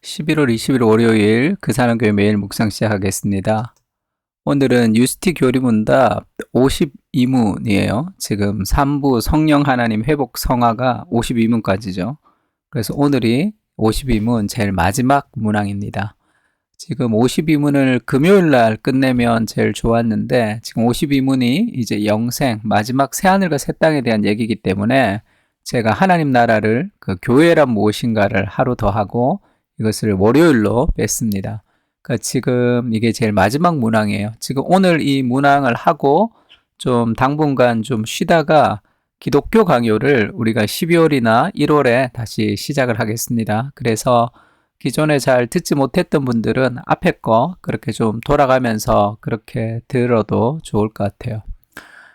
11월 20일 월요일 그사람교회 매일 묵상 시작하겠습니다. 오늘은 유스티 교리문답 52문이에요. 지금 3부 성령 하나님 회복 성화가 52문까지죠. 그래서 오늘이 52문 제일 마지막 문항입니다. 지금 52문을 금요일 날 끝내면 제일 좋았는데 지금 52문이 이제 영생, 마지막 새하늘과 새 땅에 대한 얘기이기 때문에 제가 하나님 나라를 그 교회란 무엇인가를 하루 더 하고 이것을 월요일로 뺐습니다. 그러니까 지금 이게 제일 마지막 문항이에요. 지금 오늘 이 문항을 하고 좀 당분간 좀 쉬다가 기독교 강요를 우리가 12월이나 1월에 다시 시작을 하겠습니다. 그래서 기존에 잘 듣지 못했던 분들은 앞에 거 그렇게 좀 돌아가면서 그렇게 들어도 좋을 것 같아요.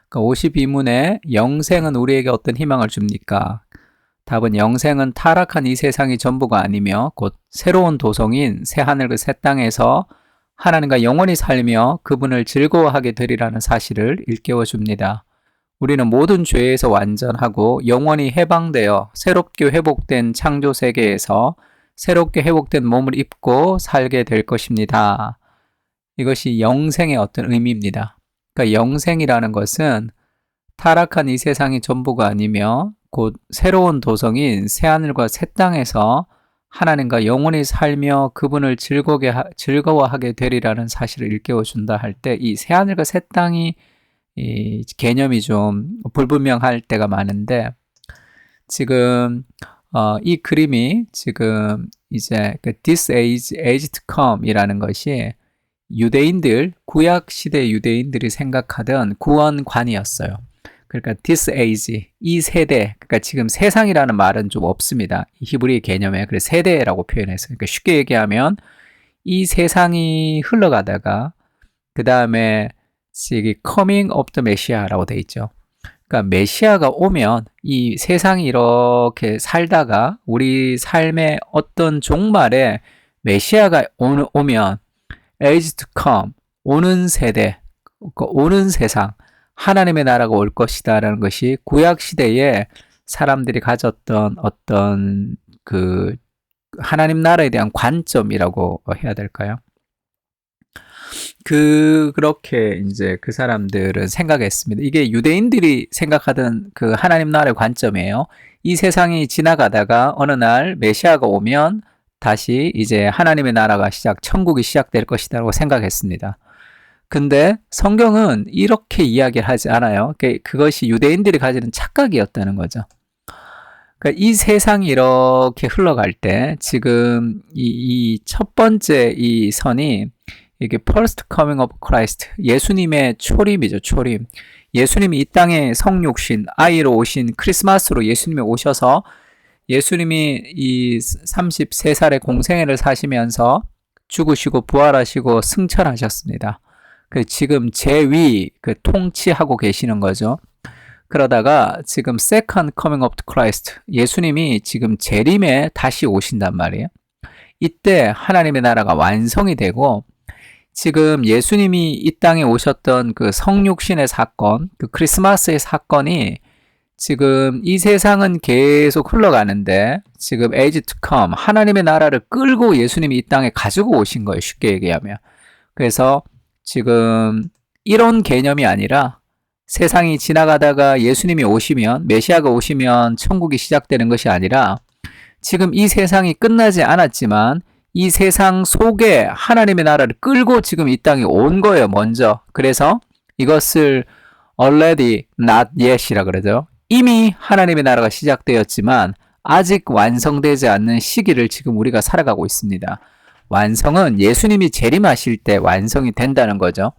그러니까 52문에 영생은 우리에게 어떤 희망을 줍니까? 답은 영생은 타락한 이 세상이 전부가 아니며 곧 새로운 도성인 새하늘과 새 땅에서 하나님과 영원히 살며 그분을 즐거워하게 되리라는 사실을 일깨워 줍니다. 우리는 모든 죄에서 완전하고 영원히 해방되어 새롭게 회복된 창조 세계에서 새롭게 회복된 몸을 입고 살게 될 것입니다. 이것이 영생의 어떤 의미입니다. 그러니까 영생이라는 것은 타락한 이 세상이 전부가 아니며 곧 새로운 도성인 새하늘과 새 땅에서 하나님과 영원히 살며 그분을 즐거워하게 되리라는 사실을 일깨워준다 할 때 이 새하늘과 새 땅이 이 개념이 좀 불분명할 때가 많은데 지금 이 그림이 지금 이제 그 This age to come 이라는 것이 유대인들, 구약 시대 유대인들이 생각하던 구원관이었어요. 그러니까 this age, 이 세대, 그러니까 지금 세상이라는 말은 좀 없습니다. 히브리 개념에. 그래서 세대라고 표현했어요. 그러니까 쉽게 얘기하면 이 세상이 흘러가다가 그 다음에 coming of the Messiah라고 돼 있죠. 그러니까 메시아가 오면 이 세상이 이렇게 살다가 우리 삶의 어떤 종말에 메시아가 오면 age to come, 오는 세대, 오는 세상, 하나님의 나라가 올 것이다 라는 것이 구약 시대에 사람들이 가졌던 어떤 그 하나님 나라에 대한 관점이라고 해야 될까요? 그렇게 이제 그 사람들은 생각했습니다. 이게 유대인들이 생각하던 그 하나님 나라의 관점이에요. 이 세상이 지나가다가 어느 날 메시아가 오면 다시 이제 하나님의 나라가 천국이 시작될 것이라고 생각했습니다. 근데 성경은 이렇게 이야기를 하지 않아요. 그것이 유대인들이 가지는 착각이었다는 거죠. 그러니까 이 세상이 이렇게 흘러갈 때 지금 이 첫 번째 이 선이 이게 first coming of Christ, 예수님의 초림이죠. 초림. 예수님이 이 땅에 성육신, 아이로 오신 크리스마스로 예수님이 오셔서 예수님이 이 33살의 공생애를 사시면서 죽으시고 부활하시고 승천하셨습니다. 지금 제위 통치하고 계시는 거죠. 그러다가 지금 second coming of Christ, 예수님이 지금 재림에 다시 오신단 말이에요. 이때 하나님의 나라가 완성이 되고 지금 예수님이 이 땅에 오셨던 그 성육신의 사건, 그 크리스마스의 사건이 지금 이 세상은 계속 흘러가는데 지금 age to come, 하나님의 나라를 끌고 예수님이 이 땅에 가지고 오신 거예요. 쉽게 얘기하면. 그래서 지금 이런 개념이 아니라 세상이 지나가다가 예수님이 오시면, 메시아가 오시면 천국이 시작되는 것이 아니라 지금 이 세상이 끝나지 않았지만 이 세상 속에 하나님의 나라를 끌고 지금 이 땅에 온 거예요, 먼저. 그래서 이것을 already not yet이라 그러죠. 이미 하나님의 나라가 시작되었지만 아직 완성되지 않는 시기를 지금 우리가 살아가고 있습니다. 완성은 예수님이 재림하실 때 완성이 된다는 거죠.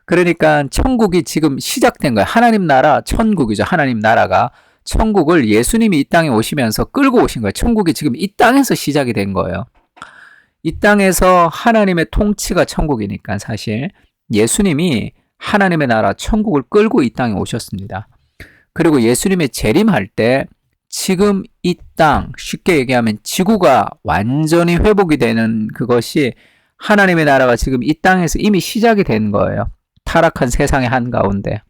그러니까 천국이 지금 시작된 거예요. 하나님 나라, 천국이죠. 하나님 나라가 천국을 예수님이 이 땅에 오시면서 끌고 오신 거예요. 천국이 지금 이 땅에서 시작이 된 거예요. 이 땅에서 하나님의 통치가 천국이니까 사실 예수님이 하나님의 나라, 천국을 끌고 이 땅에 오셨습니다. 그리고 예수님의 재림할 때 지금 이 땅, 쉽게 얘기하면 지구가 완전히 회복이 되는 그것이 하나님의 나라가 지금 이 땅에서 이미 시작이 된 거예요. 타락한 세상의 한가운데.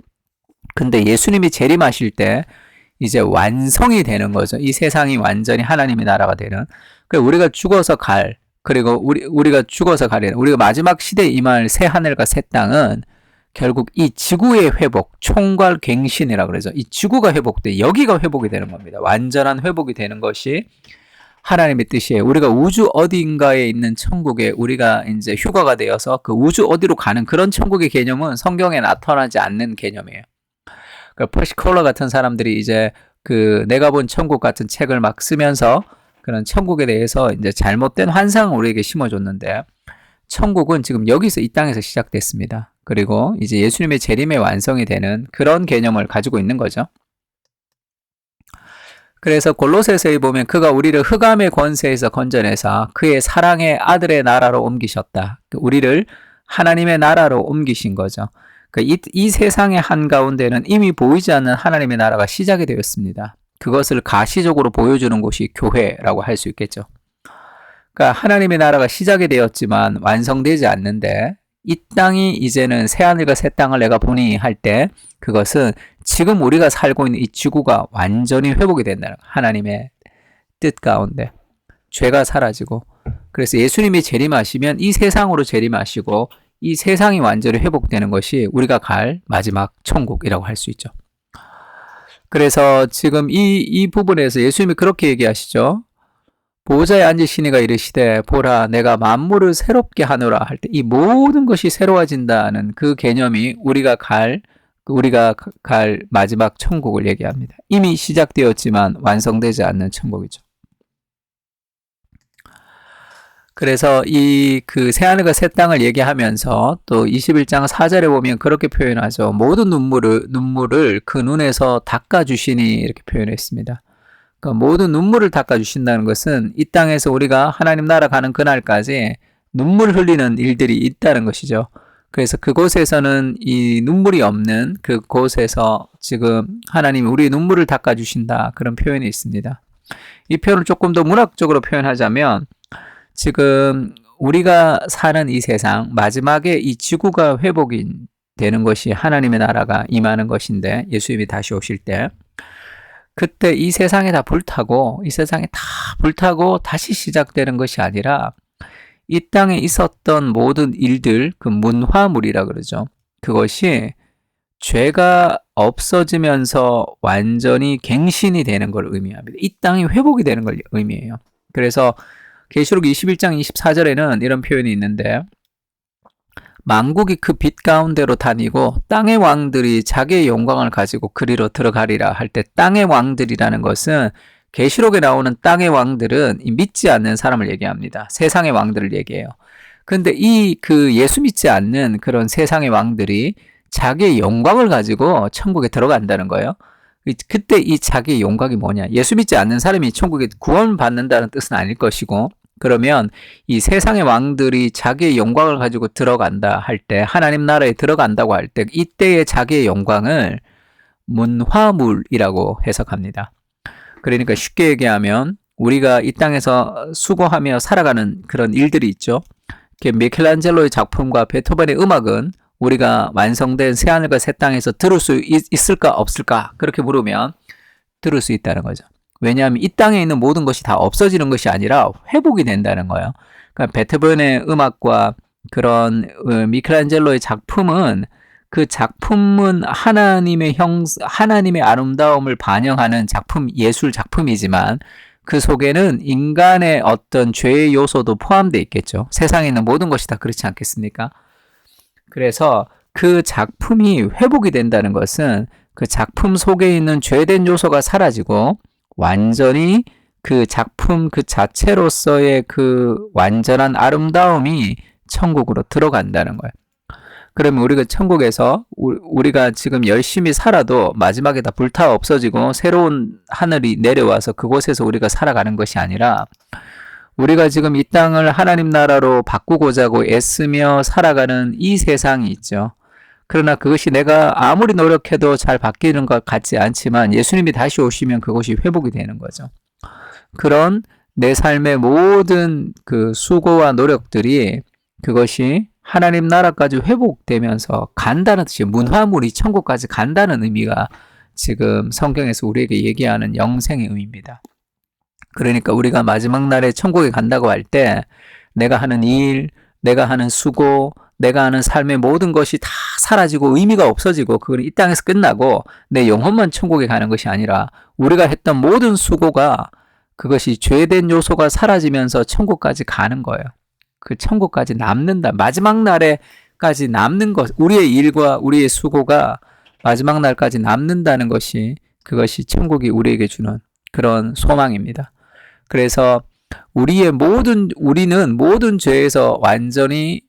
근데 예수님이 재림하실 때 이제 완성이 되는 거죠. 이 세상이 완전히 하나님의 나라가 되는. 그러니까 우리가 죽어서 갈 그리고 우리가 죽어서 가리라. 우리가 마지막 시대에 임할 새 하늘과 새 땅은 결국 이 지구의 회복, 총괄 갱신이라 그러죠. 이 지구가 회복돼 여기가 회복이 되는 겁니다. 완전한 회복이 되는 것이 하나님의 뜻이에요. 우리가 우주 어딘가에 있는 천국에 우리가 이제 휴가가 되어서 그 우주 어디로 가는 그런 천국의 개념은 성경에 나타나지 않는 개념이에요. 그러니까 퍼시 콜러 같은 사람들이 이제 그 내가 본 천국 같은 책을 막 쓰면서 그런 천국에 대해서 이제 잘못된 환상을 우리에게 심어줬는데 천국은 지금 여기서 이 땅에서 시작됐습니다. 그리고 이제 예수님의 재림의 완성이 되는 그런 개념을 가지고 있는 거죠. 그래서 골로새서에 보면 그가 우리를 흑암의 권세에서 건져내사 그의 사랑의 아들의 나라로 옮기셨다. 우리를 하나님의 나라로 옮기신 거죠. 이 세상의 한가운데는 이미 보이지 않는 하나님의 나라가 시작이 되었습니다. 그것을 가시적으로 보여주는 곳이 교회라고 할 수 있겠죠. 그러니까 하나님의 나라가 시작이 되었지만 완성되지 않는데 이 땅이 이제는 새하늘과 새 땅을 내가 보니 할 때 그것은 지금 우리가 살고 있는 이 지구가 완전히 회복이 된다는 거예요. 하나님의 뜻 가운데 죄가 사라지고 그래서 예수님이 재림하시면 이 세상으로 재림하시고 이 세상이 완전히 회복되는 것이 우리가 갈 마지막 천국이라고 할 수 있죠. 그래서 지금 이 부분에서 예수님이 그렇게 얘기하시죠. 보호자에 앉으시니가 이르시되 보라 내가 만물을 새롭게 하노라 할 때 이 모든 것이 새로워진다는 그 개념이 우리가 갈 마지막 천국을 얘기합니다. 이미 시작되었지만 완성되지 않는 천국이죠. 그래서 이 그 새하늘과 새 땅을 얘기하면서 또 21장 4절에 보면 그렇게 표현하죠. 모든 눈물을 그 눈에서 닦아주시니 이렇게 표현했습니다. 그러니까 모든 눈물을 닦아주신다는 것은 이 땅에서 우리가 하나님 나라 가는 그날까지 눈물 흘리는 일들이 있다는 것이죠. 그래서 그곳에서는 이 눈물이 없는 그곳에서 지금 하나님이 우리의 눈물을 닦아주신다 그런 표현이 있습니다. 이 표현을 조금 더 문학적으로 표현하자면 지금 우리가 사는 이 세상 마지막에 이 지구가 회복이 되는 것이 하나님의 나라가 임하는 것인데 예수님이 다시 오실 때 그때 이 세상에 다 불타고 이 세상에 다 불타고 다시 시작되는 것이 아니라 이 땅에 있었던 모든 일들 그 문화물이라 그러죠. 그것이 죄가 없어지면서 완전히 갱신이 되는 걸 의미합니다. 이 땅이 회복이 되는 걸 의미해요. 그래서 계시록 21장 24절에는 이런 표현이 있는데 만국이 그 빛 가운데로 다니고 땅의 왕들이 자기의 영광을 가지고 그리로 들어가리라 할 때 땅의 왕들이라는 것은 계시록에 나오는 땅의 왕들은 믿지 않는 사람을 얘기합니다. 세상의 왕들을 얘기해요. 근데 그 예수 믿지 않는 그런 세상의 왕들이 자기의 영광을 가지고 천국에 들어간다는 거예요. 그때 이 자기의 영광이 뭐냐? 예수 믿지 않는 사람이 천국에 구원받는다는 뜻은 아닐 것이고 그러면 이 세상의 왕들이 자기의 영광을 가지고 들어간다 할 때 하나님 나라에 들어간다고 할 때 이때의 자기의 영광을 문화물이라고 해석합니다. 그러니까 쉽게 얘기하면 우리가 이 땅에서 수고하며 살아가는 그런 일들이 있죠. 미켈란젤로의 작품과 베토벤의 음악은 우리가 완성된 새하늘과 새 땅에서 들을 수 있을까 없을까 그렇게 물으면 들을 수 있다는 거죠. 왜냐하면 이 땅에 있는 모든 것이 다 없어지는 것이 아니라 회복이 된다는 거예요. 그러니까 베토벤의 음악과 그런 미켈란젤로의 작품은 그 작품은 하나님의 아름다움을 반영하는 예술 작품이지만 그 속에는 인간의 어떤 죄의 요소도 포함되어 있겠죠. 세상에 있는 모든 것이 다 그렇지 않겠습니까? 그래서 그 작품이 회복이 된다는 것은 그 작품 속에 있는 죄된 요소가 사라지고 완전히 그 작품 그 자체로서의 그 완전한 아름다움이 천국으로 들어간다는 거예요. 그러면 우리가 천국에서 우리가 지금 열심히 살아도 마지막에 다 불타 없어지고 새로운 하늘이 내려와서 그곳에서 우리가 살아가는 것이 아니라 우리가 지금 이 땅을 하나님 나라로 바꾸고자 하고 애쓰며 살아가는 이 세상이 있죠. 그러나 그것이 내가 아무리 노력해도 잘 바뀌는 것 같지 않지만 예수님이 다시 오시면 그것이 회복이 되는 거죠. 그런 내 삶의 모든 그 수고와 노력들이 그것이 하나님 나라까지 회복되면서 간다는 뜻이에요. 문화물이 천국까지 간다는 의미가 지금 성경에서 우리에게 얘기하는 영생의 의미입니다. 그러니까 우리가 마지막 날에 천국에 간다고 할 때 내가 하는 일, 내가 하는 수고, 내가 하는 삶의 모든 것이 다 사라지고 의미가 없어지고 그건 이 땅에서 끝나고 내 영혼만 천국에 가는 것이 아니라 우리가 했던 모든 수고가 그것이 죄된 요소가 사라지면서 천국까지 가는 거예요. 그 천국까지 남는다. 마지막 날에까지 남는 것, 우리의 일과 우리의 수고가 마지막 날까지 남는다는 것이 그것이 천국이 우리에게 주는 그런 소망입니다. 그래서 우리는 모든 죄에서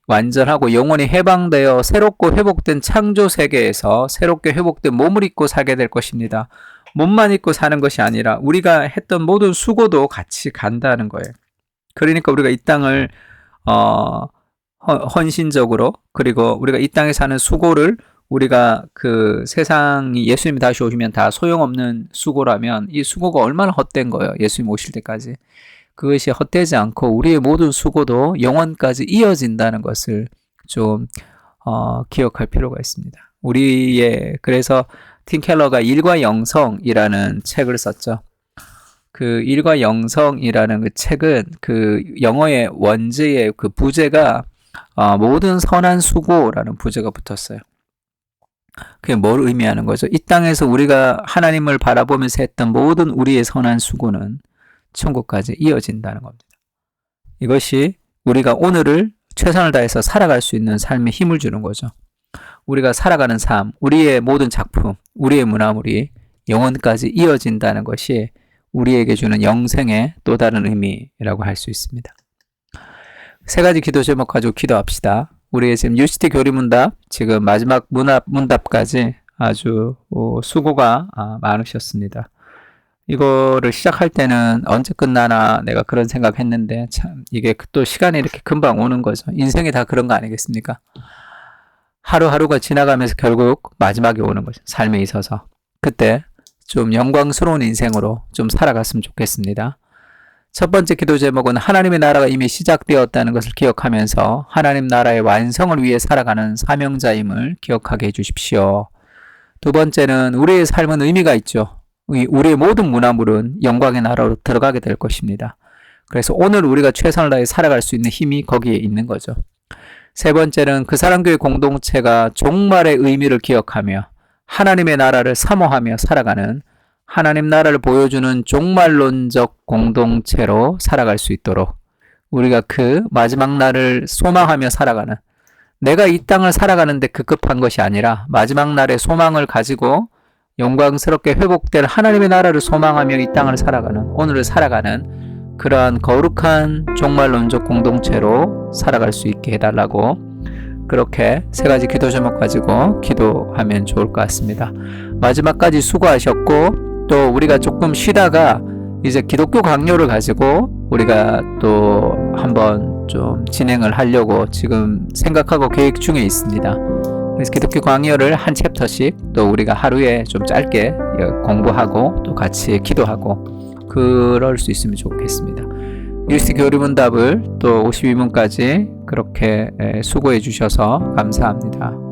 완전하고 영원히 해방되어 새롭고 회복된 창조 세계에서 새롭게 회복된 몸을 입고 살게 될 것입니다. 몸만 입고 사는 것이 아니라 우리가 했던 모든 수고도 같이 간다는 거예요. 그러니까 우리가 이 땅을 헌신적으로 그리고 우리가 이 땅에 사는 수고를 우리가 그 세상이 예수님이 다시 오시면 다 소용없는 수고라면 이 수고가 얼마나 헛된 거예요. 예수님 오실 때까지. 그것이 헛되지 않고 우리의 모든 수고도 영원까지 이어진다는 것을 좀 기억할 필요가 있습니다. 그래서 팀 켈러가 일과 영성이라는 책을 썼죠. 그 일과 영성이라는 그 책은 그 영어의 원제의 그 부제가 모든 선한 수고라는 부제가 붙었어요. 그게 뭘 의미하는 거죠? 이 땅에서 우리가 하나님을 바라보면서 했던 모든 우리의 선한 수고는 천국까지 이어진다는 겁니다. 이것이 우리가 오늘을 최선을 다해서 살아갈 수 있는 삶에 힘을 주는 거죠. 우리가 살아가는 삶, 우리의 모든 작품, 우리의 문화물이 영원까지 이어진다는 것이 우리에게 주는 영생의 또 다른 의미라고 할 수 있습니다. 세 가지 기도 제목 가지고 기도합시다. 우리의 지금 UCT 교리문답 지금 마지막 문답까지 아주 수고가 많으셨습니다. 이거를 시작할 때는 언제 끝나나 내가 그런 생각했는데 참 이게 또 시간이 이렇게 금방 오는 거죠. 인생이 다 그런 거 아니겠습니까? 하루하루가 지나가면서 결국 마지막에 오는 거죠. 삶에 있어서. 그때 좀 영광스러운 인생으로 좀 살아갔으면 좋겠습니다. 첫 번째 기도 제목은 하나님의 나라가 이미 시작되었다는 것을 기억하면서 하나님 나라의 완성을 위해 살아가는 사명자임을 기억하게 해주십시오. 두 번째는 우리의 삶은 의미가 있죠. 우리의 모든 문화물은 영광의 나라로 들어가게 될 것입니다. 그래서 오늘 우리가 최선을 다해 살아갈 수 있는 힘이 거기에 있는 거죠. 세 번째는 그 사랑교회 공동체가 종말의 의미를 기억하며 하나님의 나라를 사모하며 살아가는 하나님 나라를 보여주는 종말론적 공동체로 살아갈 수 있도록 우리가 그 마지막 날을 소망하며 살아가는 내가 이 땅을 살아가는데 급급한 것이 아니라 마지막 날의 소망을 가지고 영광스럽게 회복될 하나님의 나라를 소망하며 이 땅을 살아가는 오늘을 살아가는 그러한 거룩한 종말론적 공동체로 살아갈 수 있게 해달라고 그렇게 세 가지 기도 제목 가지고 기도하면 좋을 것 같습니다. 마지막까지 수고하셨고 또 우리가 조금 쉬다가 이제 기독교 강요를 가지고 우리가 또 한번 좀 진행을 하려고 지금 생각하고 계획 중에 있습니다. 그래서 기독교 강요를 한 챕터씩 또 우리가 하루에 좀 짧게 공부하고 또 같이 기도하고 그럴 수 있으면 좋겠습니다. UCT 교리문답을 또 52문까지 그렇게 수고해 주셔서 감사합니다.